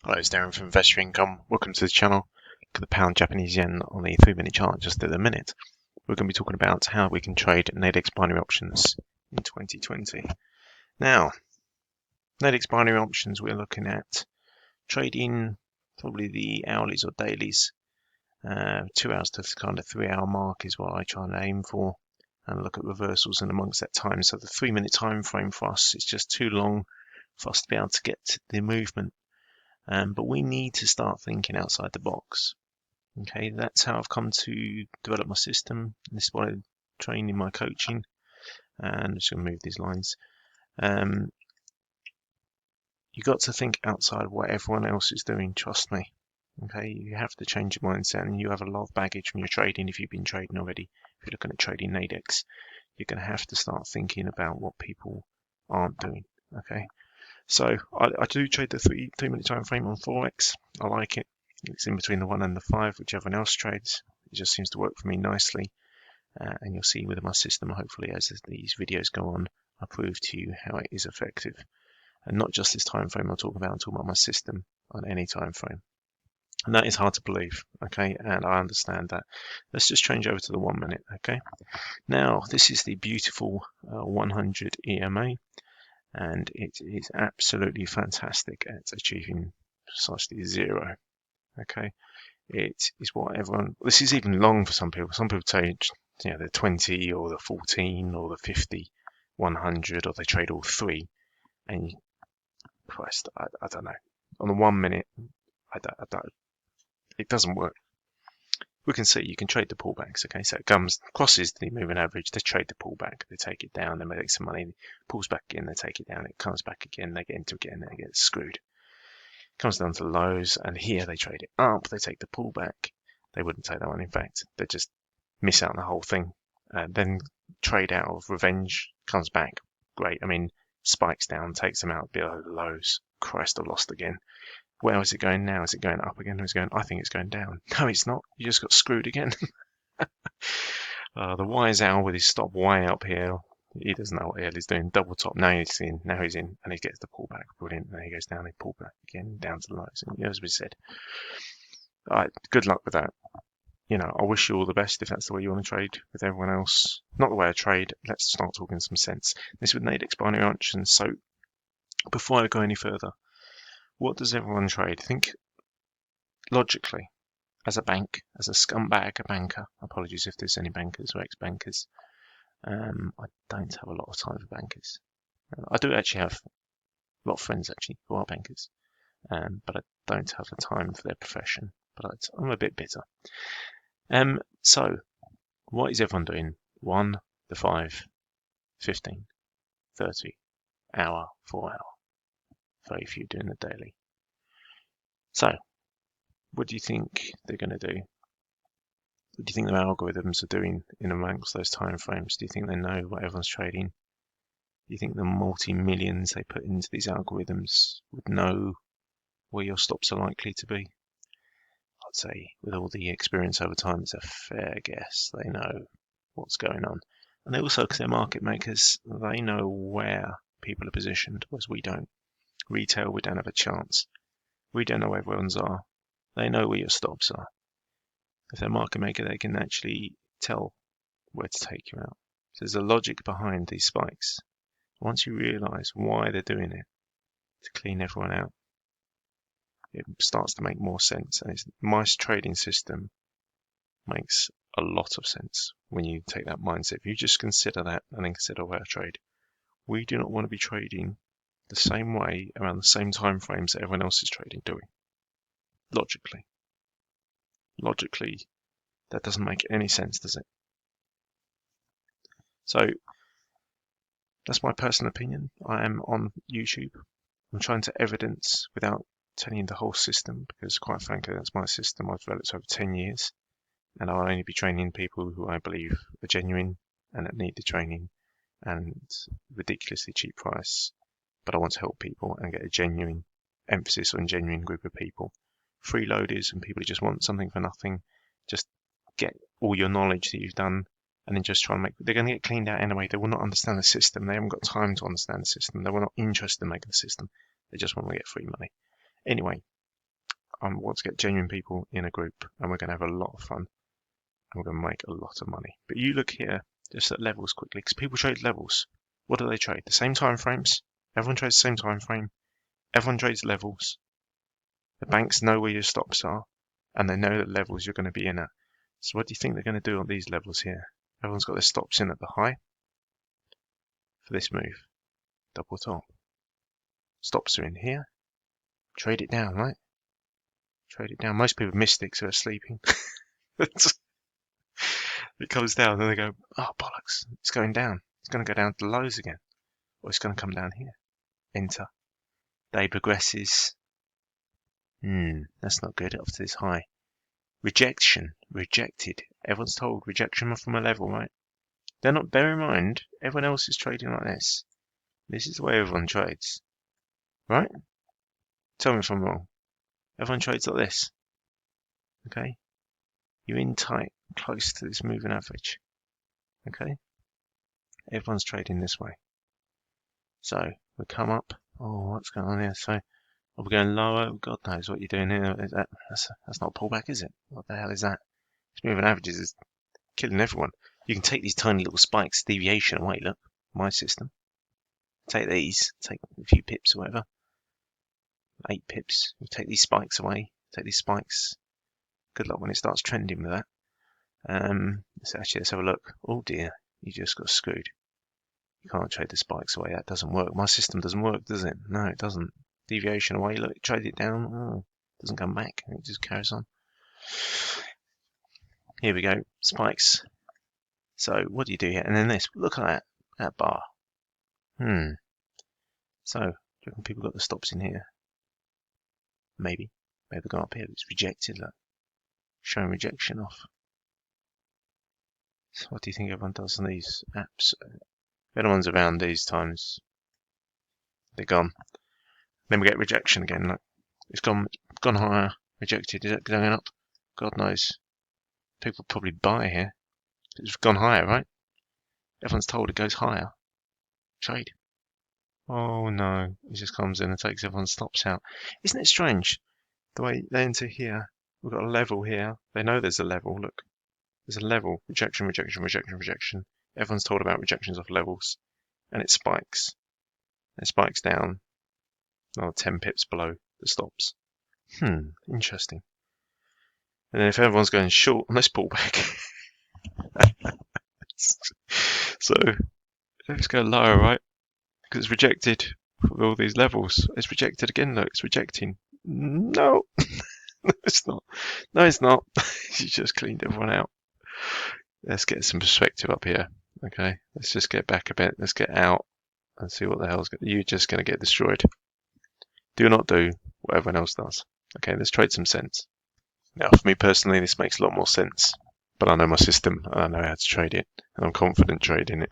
Hello, it's Darren from Investor Income. Welcome to the channel. Look at the pound Japanese yen on the 3-minute chart just at the minute. We're going to be talking about how we can trade Nadex Binary Options in 2020. Now, Nadex Binary Options, we're looking at trading probably the hourlies or dailies. 2 hours to kind of 3-hour mark is what I try and aim for, and look at reversals in amongst that time. So the 3-minute time frame for us is just too long for us to be able to get the movement. But we need to start thinking outside the box. Okay, that's how I've come to develop my system. This is what I train in my coaching. And I'm just going to move these lines. You got to think outside of what everyone else is doing. Trust me. Okay, you have to change your mindset, and you have a lot of baggage from your trading if you've been trading already. If you're looking at trading Nadex, you're going to have to start thinking about what people aren't doing. Okay. So I do trade the 3-minute time frame on Forex. I like it. It's in between the 1 and the 5, which everyone else trades. It just seems to work for me nicely. And you'll see with my system, hopefully, as these videos go on, I prove to you how it is effective. And not just this time frame I'm talking about my system on any time frame. And that is hard to believe, okay? And I understand that. Let's just change over to the 1 minute, okay? Now, this is the beautiful 100 EMA. And it is absolutely fantastic at achieving precisely 0. Okay, it is what everyone. This is even long for some people. Some people trade, the 20 or the 14 or the 50, 100, or they trade all 3. And Christ, I don't know. On the 1 minute, I don't. It doesn't work. We can see you can trade the pullbacks. Okay, so it crosses the moving average. They trade the pullback. They take it down. They make some money. Pulls back again. They take it down. It comes back again. They get into it again. They get screwed. Comes down to the lows, and here they trade it up. They take the pullback. They wouldn't take that one. In fact, they just miss out on the whole thing. Then trade out of revenge. Comes back. Great. I mean, spikes down, takes them out below the lows. Christ, I've lost again. Where is it going now? Is it going up again? Or is it going? I think it's going down. No, it's not. You just got screwed again. The wise owl with his stop way up here. He doesn't know what the hell he's doing. Double top. Now he's in. Now he's in, and he gets the pullback. Brilliant. Then he goes down. He pull back again, down to the lows. And as we said, all right. Good luck with that. I wish you all the best if that's the way you want to trade with everyone else. Not the way I trade. Let's start talking some sense. This with Nadex Binary Options. So before I go any further, what does everyone trade? Think logically. As a bank, as a scumbag, a banker. Apologies if there's any bankers or ex-bankers. I don't have a lot of time for bankers. I do actually have a lot of friends actually who are bankers, but I don't have the time for their profession. But I'm a bit bitter. So what is everyone doing? 1, the 5, 15, 30, hour, 4 hour. Very few doing the daily. So what do you think they're going to do? What do you think their algorithms are doing in amongst those time frames? Do you think they know what everyone's trading? Do you think the multi-millions they put into these algorithms would know where your stops are likely to be? I'd say with all the experience over time, it's a fair guess. They know what's going on. And they also, because they're market makers, they know where people are positioned, whereas we don't. Retail, we don't have a chance. We don't know where everyone's are. They know where your stops are. If they're a market maker, they can actually tell where to take you out. So there's a logic behind these spikes. Once you realize why they're doing it, to clean everyone out, it starts to make more sense. And my trading system makes a lot of sense when you take that mindset. If you just consider that and then consider where I trade, we do not want to be trading the same way around the same time frames that everyone else is trading doing. Logically, that doesn't make any sense, does it? So that's my personal opinion. I am on YouTube. I'm trying to evidence without telling you the whole system, because quite frankly, that's my system I've developed over 10 years. And I'll only be training people who I believe are genuine and that need the training and ridiculously cheap price. But I want to help people and get a genuine emphasis on genuine group of people. Freeloaders and people who just want something for nothing, just get all your knowledge that you've done and then just try and they're going to get cleaned out anyway. They will not understand the system. They haven't got time to understand the system. They were not interested in making the system. They just want to get free money. Anyway, I want to get genuine people in a group, and we're going to have a lot of fun, and we're going to make a lot of money. But you look here, just at levels quickly, because people trade levels. What do they trade? The same time frames. Everyone trades the same time frame. Everyone trades levels. The banks know where your stops are, and they know the levels you're going to be in at. So what do you think they're going to do on these levels here? Everyone's got their stops in at the high for this move. Double top. Stops are in here. Trade it down, right? Trade it down. Most people missed it, so they're sleeping. It comes down, and they go, oh, bollocks, it's going down. It's going to go down to the lows again. Or it's going to come down here. Enter. Day progresses. That's not good. Up to this high. Rejection. Rejected. Everyone's told rejection from a level, right? They're not, bear in mind, everyone else is trading like this. This is the way everyone trades. Right? Tell me if I'm wrong. Everyone trades like this. Okay? You're in tight, close to this moving average. Okay? Everyone's trading this way. So, we come up. Oh, what's going on here? So, are we going lower? God knows what you're doing here. That's not a pullback, is it? What the hell is that? This moving averages is killing everyone. You can take these tiny little spikes, deviation away. Look, my system. Take these, take a few pips or whatever. 8 pips. You take these spikes away. Take these spikes. Good luck when it starts trending with that. Let's have a look. Oh dear, you just got screwed. You can't trade the spikes away. That doesn't work. My system doesn't work, does it? No, it doesn't. Deviation away. Look, trade it down. Oh, doesn't come back. It just carries on. Here we go. Spikes. So what do you do here? And then this. Look at that bar. So, do you reckon people got the stops in here? Maybe. Maybe they've gone up here. It's rejected. Look. Showing rejection off. So what do you think everyone does on these apps? If anyone's around these times, they're gone. Then we get rejection again. Look. It's gone higher. Rejected. Is it going up? God knows. People probably buy here. It's gone higher, right? Everyone's told it goes higher. Trade. Oh no, it just comes in and takes everyone's stops out. Isn't it strange? The way they enter here, we've got a level here. They know there's a level, look. There's a level. Rejection, rejection, rejection, rejection. Everyone's told about rejections off levels. And it spikes. It spikes down. Another 10 pips below the stops. Interesting. And then if everyone's going short, let's pull back. So, let's go lower, right? Because it's rejected for all these levels. It's rejected again, look, it's rejecting. No, no, it's not. No, it's not. You just cleaned everyone out. Let's get some perspective up here. Okay, let's just get back a bit. Let's get out and see what the hell's going. You're just going to get destroyed. Do not do what everyone else does. Okay, let's trade some sense. Now, for me personally, this makes a lot more sense. But I know my system and I know how to trade it, and I'm confident trading it.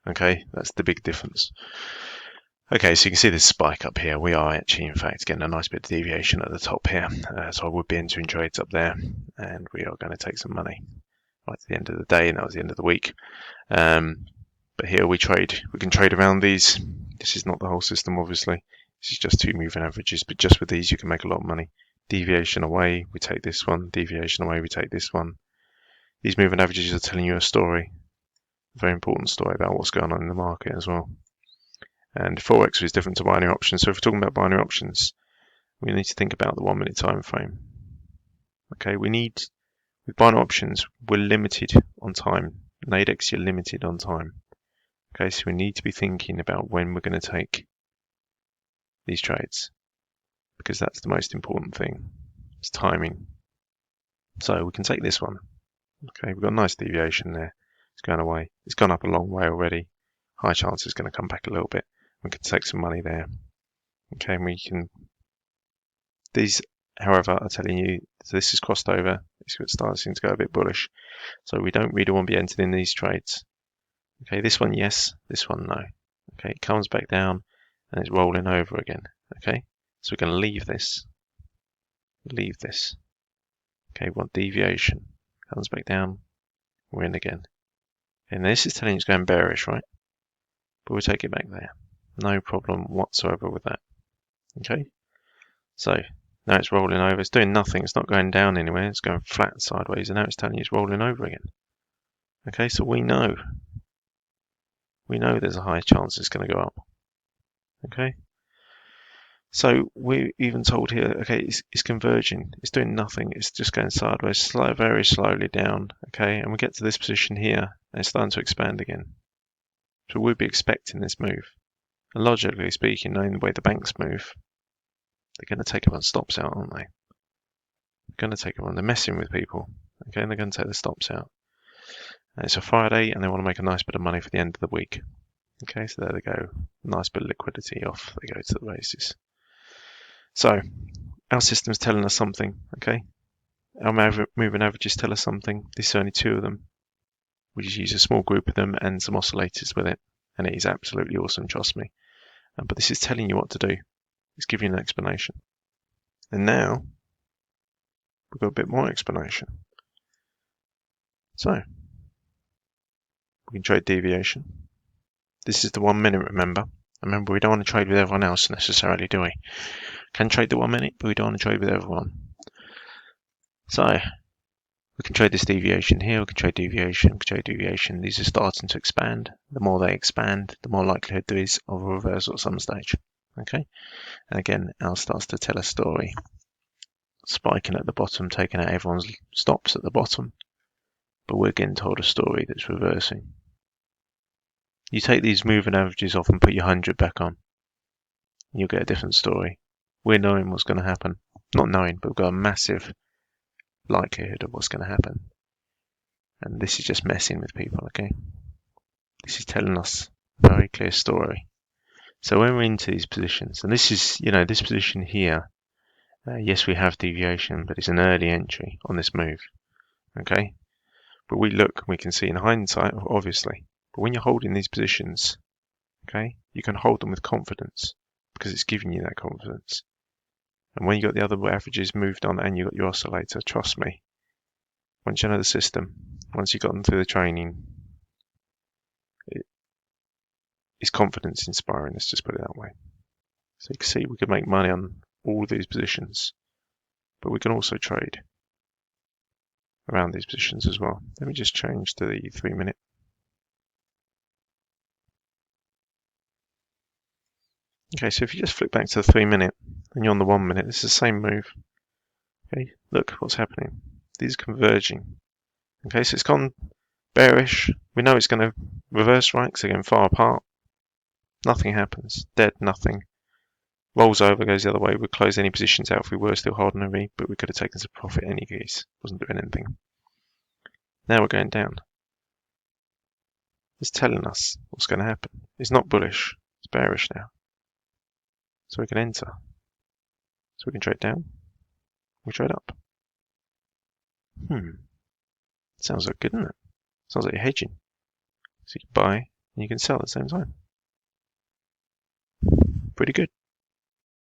Okay, that's the big difference. Okay, so you can see this spike up here. We are actually, in fact, getting a nice bit of deviation at the top here. So I would be entering trades up there, and we are going to take some money right at the end of the day, and that was the end of the week. But here we trade. We can trade around these. This is not the whole system, obviously. This is just 2 moving averages, but just with these you can make a lot of money. Deviation away, we take this one. Deviation away, we take this one. These moving averages are telling you a story. A very important story about what's going on in the market as well. And Forex is different to binary options. So if we're talking about binary options, we need to think about the 1 minute time frame. Okay, with binary options, we're limited on time. Nadex, you're limited on time. Okay, so we need to be thinking about when we're going to take these trades, because that's the most important thing. It's timing. So we can take this one. Okay, we've got a nice deviation there. It's going away. It's gone up a long way already. High chance it's going to come back a little bit. We can take some money there. Okay, and we can. These, however, are telling you this is crossed over. It's starting to go a bit bullish. So we don't really want to be entered in these trades. Okay, this one yes, this one no. Okay, it comes back down and it's rolling over again. Okay, so we're going to leave this. Leave this. Okay, we want deviation. Comes back down. We're in again. And this is telling you it's going bearish, right? But we'll take it back there. No problem whatsoever with that. Okay, so Now it's rolling over. It's doing nothing. It's not going down anywhere. It's going flat sideways, and now it's telling you it's rolling over again. Okay, so we know there's a high chance it's going to go up. Okay, so we're even told here, okay, it's converging. It's doing nothing. It's just going sideways, very slowly down. Okay, and we get to this position here, and it's starting to expand again. So we'd be expecting this move. And logically speaking, knowing the way the banks move, they're going to take everyone's stops out, aren't they? They're going to take everyone. They're messing with people. Okay, and they're going to take the stops out. And it's a Friday, and they want to make a nice bit of money for the end of the week. Okay, so there they go. Nice bit of liquidity, off they go to the races. So our system's telling us something. Okay, our moving averages tell us something. This is only 2 of them. We just use a small group of them and some oscillators with it, and it is absolutely awesome, trust me. But this is telling you what to do. It's giving you an explanation. And now we've got a bit more explanation. So we can trade deviation. This is the 1 minute, remember. Remember, we don't want to trade with everyone else necessarily, do we? Can trade the 1 minute, but we don't want to trade with everyone. So we can trade this deviation here. We can trade deviation. We can trade deviation. These are starting to expand. The more they expand, the more likelihood there is of a reversal at some stage. Okay. And again, L starts to tell a story. Spiking at the bottom, taking out everyone's stops at the bottom. But we're getting told a story that's reversing. You take these moving averages off and put your 100 back on, and you'll get a different story. We're knowing what's going to happen. Not knowing, but we've got a massive likelihood of what's going to happen. And this is just messing with people, okay? This is telling us a very clear story. So when we're into these positions, and this is, this position here, yes, we have deviation, but it's an early entry on this move, okay? But we look, we can see in hindsight, obviously, but when you're holding these positions, okay, you can hold them with confidence because it's giving you that confidence. And when you got the other averages moved on and you got your oscillator, trust me, once you know the system, once you've gotten through the training, it's confidence inspiring, let's just put it that way. So you can see we can make money on all of these positions, but we can also trade around these positions as well. Let me just change to the 3 minute. Okay, so if you just flip back to the 3 minute and you're on the 1 minute, it's the same move. Okay, look what's happening. These are converging. Okay, so it's gone bearish. We know it's going to reverse, right? Because they're going far apart. Nothing happens. Dead, nothing. Rolls over, goes the other way. We'd close any positions out if we were still holding a V, but we could have taken some profit any case. Wasn't doing anything. Now we're going down. It's telling us what's going to happen. It's not bullish. It's bearish now. So we can enter. So we can trade down. We trade up. Sounds like good, doesn't it? Sounds like you're hedging. So you can buy and you can sell at the same time. Pretty good.